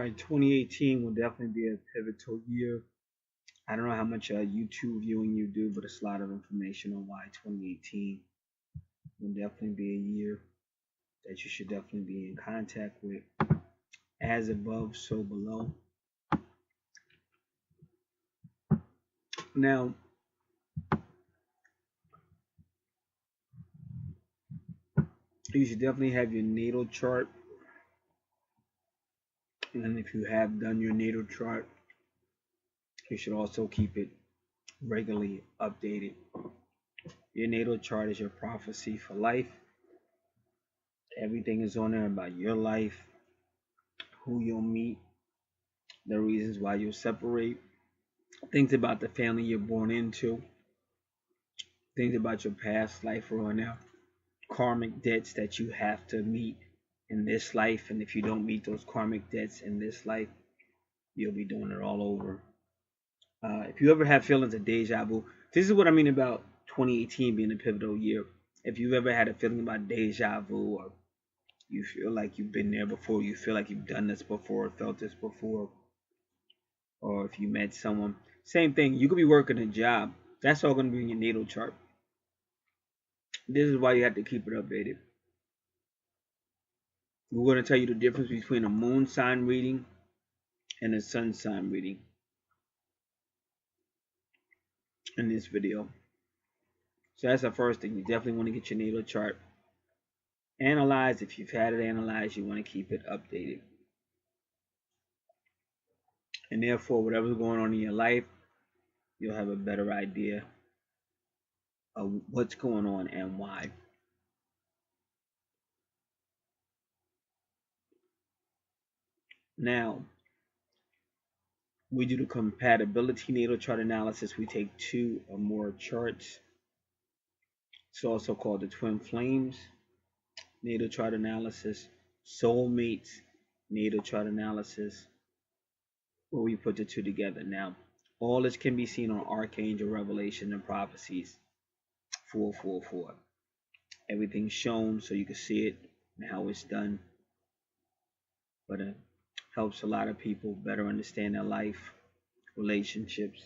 right, 2018 will definitely be a pivotal year. I don't know how much YouTube viewing you do, but it's a lot of information on why 2018 will definitely be a year that you should definitely be in contact with. As above, so below. Now, you should definitely have your natal chart. And if you have done your natal chart, you should also keep it regularly updated. Your natal chart is your prophecy for life. Everything is on there about your life, who you'll meet, the reasons why you'll separate, things about the family you're born into, things about your past life or now, karmic debts that you have to meet in this life. And if you don't meet those karmic debts in this life, you'll be doing it all over. If you ever have feelings of deja vu, this is what I mean about 2018 being a pivotal year. If you've ever had a feeling about deja vu, or you feel like you've been there before, you feel like you've done this before, felt this before, or if you met someone, same thing. You could be working a job. That's all going to be in your natal chart. This is why you have to keep it updated. We're going to tell you the difference between a moon sign reading and a sun sign reading in this video. So that's the first thing. You definitely want to get your natal chart analyzed. If you've had it analyzed, you want to keep it updated. And therefore, whatever's going on in your life, you'll have a better idea of what's going on and why. Now, we do the compatibility natal chart analysis. We take 2 or more charts. It's also called the twin flames natal chart analysis, soulmates natal chart analysis, where we put the 2 together. Now, all this can be seen on Archangel Revelation and Prophecies 444. Everything's shown so you can see it and how it's done. But it helps a lot of people better understand their life, relationships,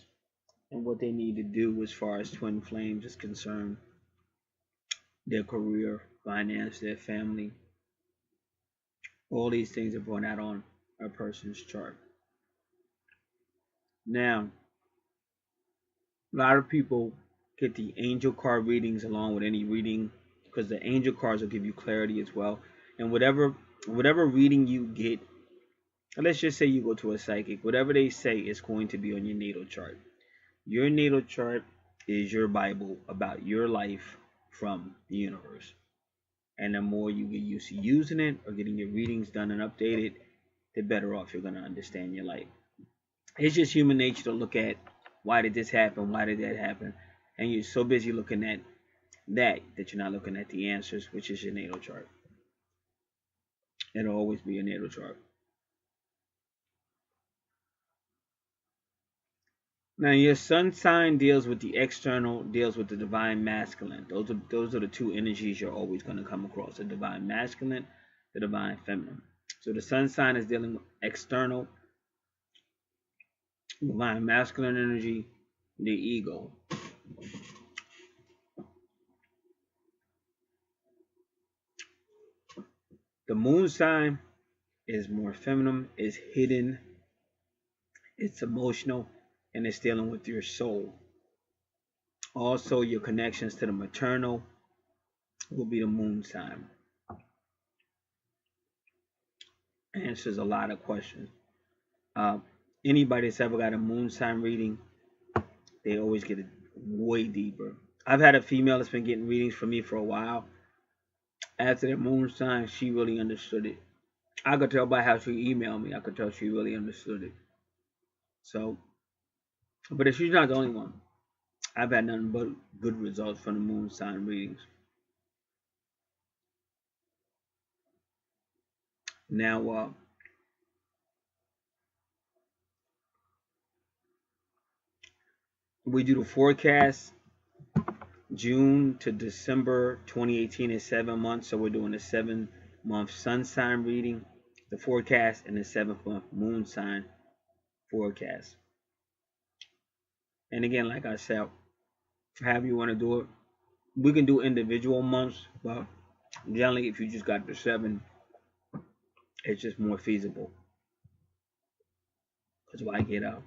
and what they need to do as far as twin flames is concerned. Their career, finance, their family. All these things are brought out on a person's chart. Now, a lot of people get the angel card readings along with any reading, because the angel cards will give you clarity as well. And whatever reading you get, let's just say you go to a psychic, whatever they say is going to be on your natal chart. Your natal chart is your Bible about your life from the universe. And the more you get used to using it or getting your readings done and updated, the better off you're going to understand your life. It's just human nature to look at, why did this happen? Why did that happen? And you're so busy looking at that you're not looking at the answers, which is your natal chart. It'll always be your natal chart. Now, your sun sign deals with the external, deals with the divine masculine. Those are the 2 energies you're always going to come across: the divine masculine, the divine feminine. So the sun sign is dealing with external, divine masculine energy, the ego. The moon sign is more feminine, is hidden, it's emotional, and it's dealing with your soul. Also, your connections to the maternal will be the moon sign. Answers a lot of questions. Anybody that's ever got a moon sign reading, they always get it way deeper. I've had a female that's been getting readings from me for a while. After the moon sign, she really understood it. I could tell by how she emailed me. I could tell she really understood it. So, but she's not the only one. I've had nothing but good results from the moon sign readings. Now, we do the forecast. June to December 2018 is 7 months, so we're doing a 7-month sun sign reading. the forecast, and the 7th-month moon sign forecast. And again, like I said, however you want to do it, we can do individual months, but generally, if you just got the 7, it's just more feasible. Because why get out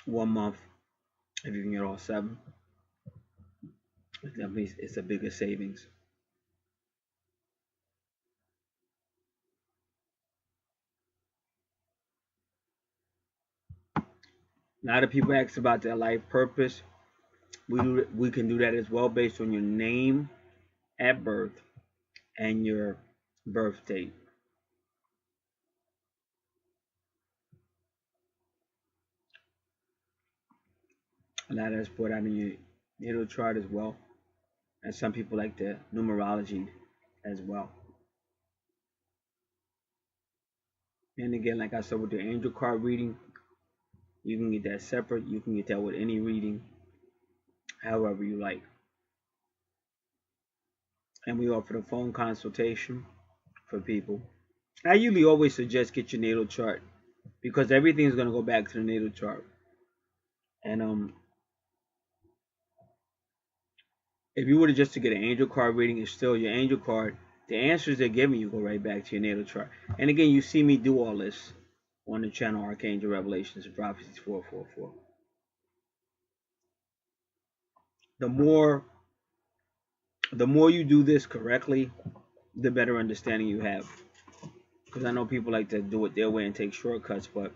1 month if you can get all 7? It's a bigger savings. A lot of people ask about their life purpose. We can do that as well based on your name at birth and your birth date. A lot of that's put out in your natal chart as well. And some people like the numerology as well. And again, like I said, with the angel card reading, you can get that separate. You can get that with any reading, however you like. And we offer the phone consultation for people. I usually always suggest get your natal chart because everything's going to go back to the natal chart. And if you were to just to get an angel card reading, it's still your angel card. The answers they're giving you go right back to your natal chart. And again, you see me do all this on the channel Archangel Revelations and Prophecies 444. The more you do this correctly, the better understanding you have. Because I know people like to do it their way and take shortcuts, but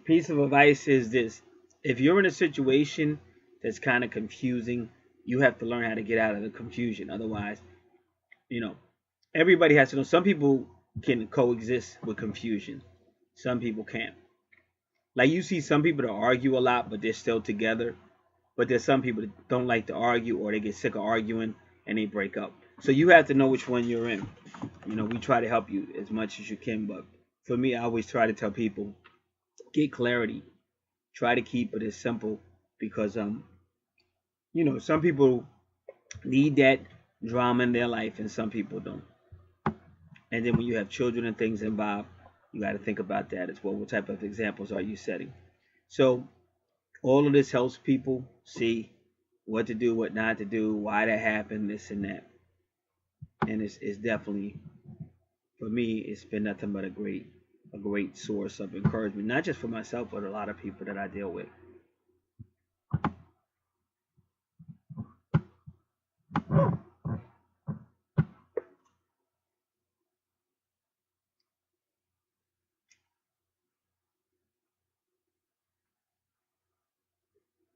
piece of advice is this: if you're in a situation that's kind of confusing, you have to learn how to get out of the confusion. Otherwise, everybody has to know. Some people can coexist with confusion, some people can't. Like you see some people that argue a lot but they're still together, but there's some people that don't like to argue or they get sick of arguing and they break up. So you have to know which one you're in. We try to help you as much as you can, but for me, I always try to tell people, get clarity. Try to keep it as simple because some people need that drama in their life and some people don't. And then when you have children and things involved, you got to think about that as well. What type of examples are you setting? So all of this helps people see what to do, what not to do, why that happened, this and that. And it's definitely, for me, it's been nothing but a great source of encouragement, not just for myself, but a lot of people that I deal with.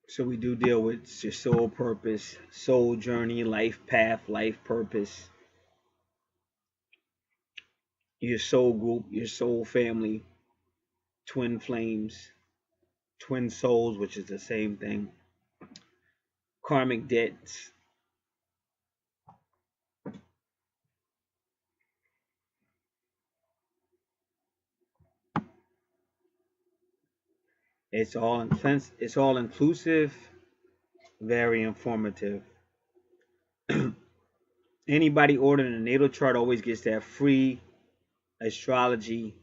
So we do deal with your soul purpose, soul journey, life path, life purpose, your soul group, your soul family, twin flames, twin souls, which is the same thing, karmic debts. It's all inclusive, very informative. Anybody ordering a natal chart always gets that free astrology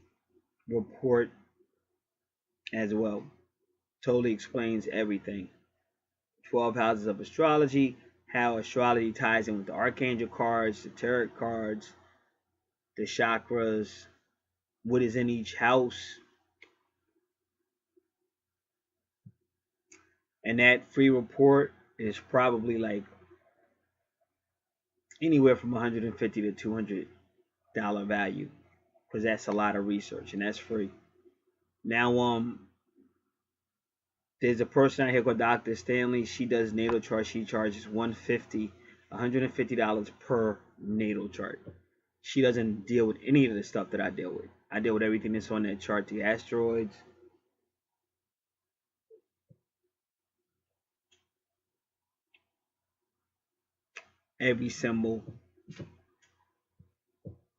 report as well. Totally explains everything. 12 houses of astrology, how astrology ties in with the archangel cards, the tarot cards, the chakras, what is in each house. And that free report is probably like anywhere from $150 to $200 value, because that's a lot of research and that's free. Now, there's a person out here called Dr. Stanley. She does natal charts. She charges $150 per natal chart. She doesn't deal with any of the stuff that I deal with. I deal with everything that's on that chart, the asteroids, every symbol.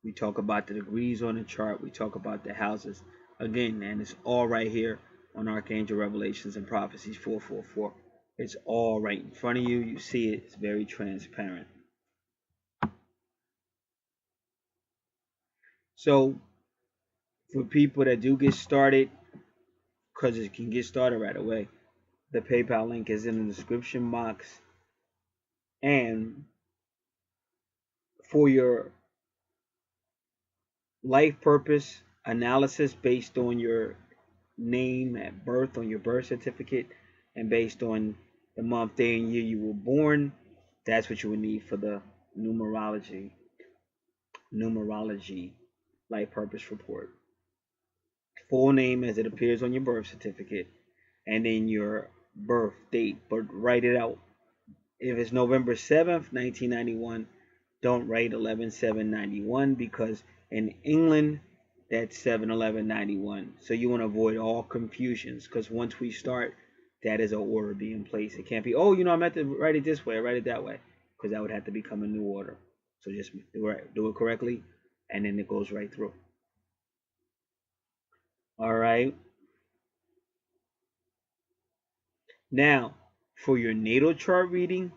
We talk about the degrees on the chart. We talk about the houses. Again, and it's all right here on Archangel Revelations and Prophecies 444. It's all right in front of you. You see it. It's very transparent. So for people that do get started, because it can get started right away, the PayPal link is in the description box. And for your life purpose analysis based on your name at birth on your birth certificate and based on the month, day, and year you were born, that's what you would need for the numerology life purpose report. Full name as it appears on your birth certificate, and then your birth date, but write it out. If it's November 7th, 1991, don't write 11/7/91 because in England that's 7/11/91. So you want to avoid all confusions because once we start, that is an order being placed. It can't be, oh, I meant to write it this way, I write it that way, because that would have to become a new order. So just do it correctly, and then it goes right through. All right. Now, for your natal chart reading,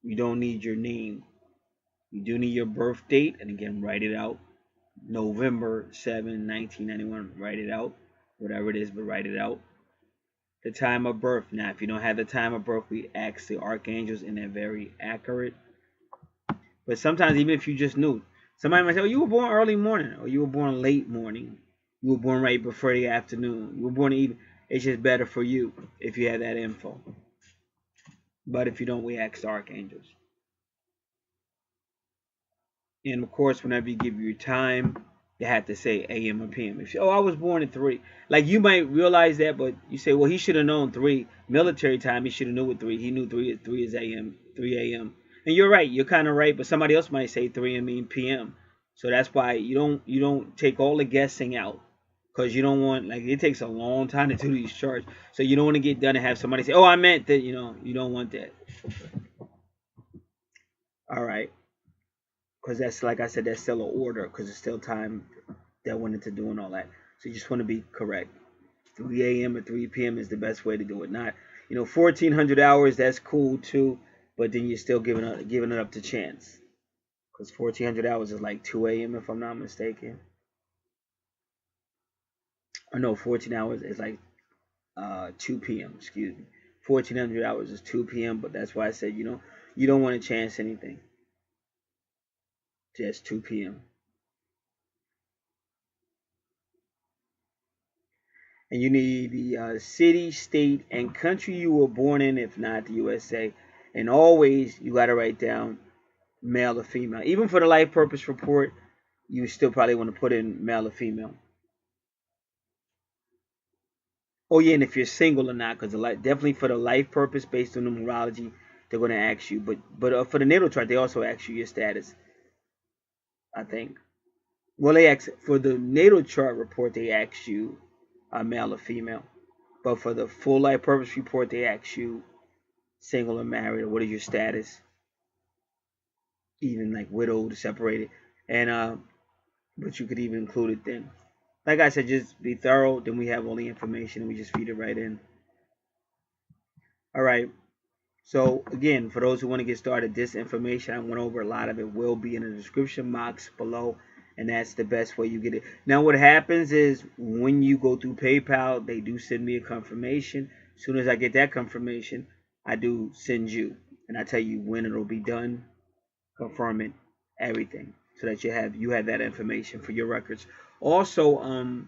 you don't need your name. You do need your birth date, and again, write it out. November 7, 1991, write it out. Whatever it is, but write it out. The time of birth. Now, if you don't have the time of birth, we ask the archangels, and they're very accurate. But sometimes, even if you just knew, somebody might say, oh, you were born early morning, or you were born late morning. You were born right before the afternoon. You were born even. It's just better for you if you have that info. But if you don't, we ask the archangels. And of course, whenever you give your time, you have to say AM or PM. If you, oh, I was born at 3, like you might realize that, but you say, well, he should have known 3 military time. He should have knew what 3. He knew 3 is AM, 3 AM. And you're right. You're kind of right, but somebody else might say 3 and mean PM. So that's why you don't take all the guessing out, because you don't want, like, it takes a long time to do these charts. So you don't want to get done and have somebody say, oh, I meant that. You don't want that. All right. Because that's, like I said, that's still an order, because it's still time that went into doing all that. So you just want to be correct. 3 a.m. or 3 p.m. is the best way to do it. Not, 1,400 hours, that's cool too, but then you're still giving it up to chance. Because 1,400 hours is like 2 a.m. if I'm not mistaken. Or no, 14 hours is like 2 p.m. Excuse me. 1,400 hours is 2 p.m. But that's why I said you don't want to chance anything. Just 2 p.m. And you need the city, state, and country you were born in, if not the USA. And always you got to write down male or female. Even for the life purpose report, you still probably want to put in male or female. Oh yeah, and if you're single or not, because definitely for the life purpose based on numerology, they're going to ask you. But for the natal chart, they also ask you your status, I think. Well, they ask for the natal chart report, they ask you male or female. But for the full life purpose report, they ask you single or married, or what is your status, even like widowed, separated, and but you could even include it then. Like I said, just be thorough. Then we have all the information, and we just feed it right in. All right. So again, for those who want to get started, this information I went over, a lot of it will be in the description box below, and that's the best way you get it. Now, what happens is when you go through PayPal, they do send me a confirmation. As soon as I get that confirmation, I do send you, and I tell you when it'll be done, confirming everything, so that you have that information for your records. Also, I'm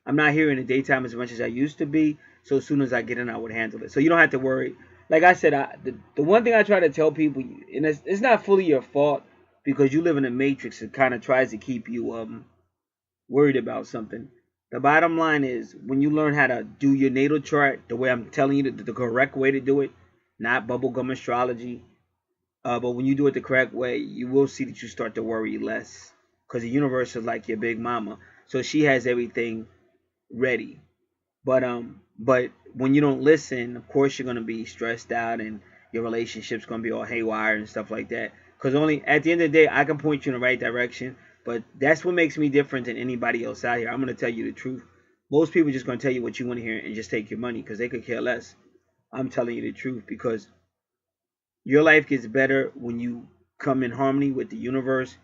not here in the daytime as much as I used to be, so as soon as I get in, I would handle it. So you don't have to worry. Like I said, the one thing I try to tell people, and it's not fully your fault, because you live in a matrix. It kind of tries to keep you worried about something. The bottom line is, when you learn how to do your natal chart the way I'm telling you, the correct way to do it, not bubblegum astrology, but when you do it the correct way, you will see that you start to worry less, because the universe is like your big mama, so she has everything ready. But when you don't listen, of course you're gonna be stressed out, and your relationship's gonna be all haywire and stuff like that. Because only at the end of the day, I can point you in the right direction, but that's what makes me different than anybody else out here. I'm gonna tell you the truth. Most people are just gonna tell you what you want to hear and just take your money because they could care less. I'm telling you the truth, because your life gets better when you come in harmony with the universe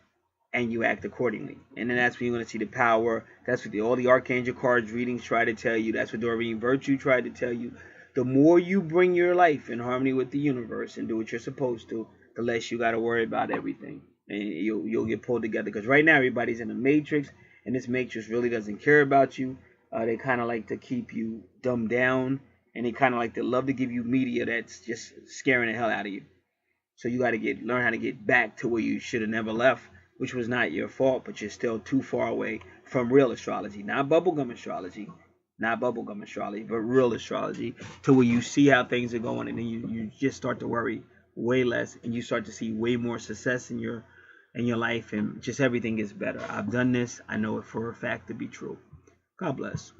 and you act accordingly. And then that's when you're going to see the power. That's what all the Archangel cards readings try to tell you. That's what Doreen Virtue tried to tell you. The more you bring your life in harmony with the universe and do what you're supposed to, the less you got to worry about everything. And you'll get pulled together. Because right now everybody's in a matrix, and this matrix really doesn't care about you. They kind of like to keep you dumbed down, and they kind of like to love to give you media that's just scaring the hell out of you. So you got to learn how to get back to where you should have never left, which was not your fault, but you're still too far away from real astrology, not bubblegum astrology, but real astrology, to where you see how things are going, and then you just start to worry way less, and you start to see way more success in your life, and just everything gets better. I've done this. I know it for a fact to be true. God bless.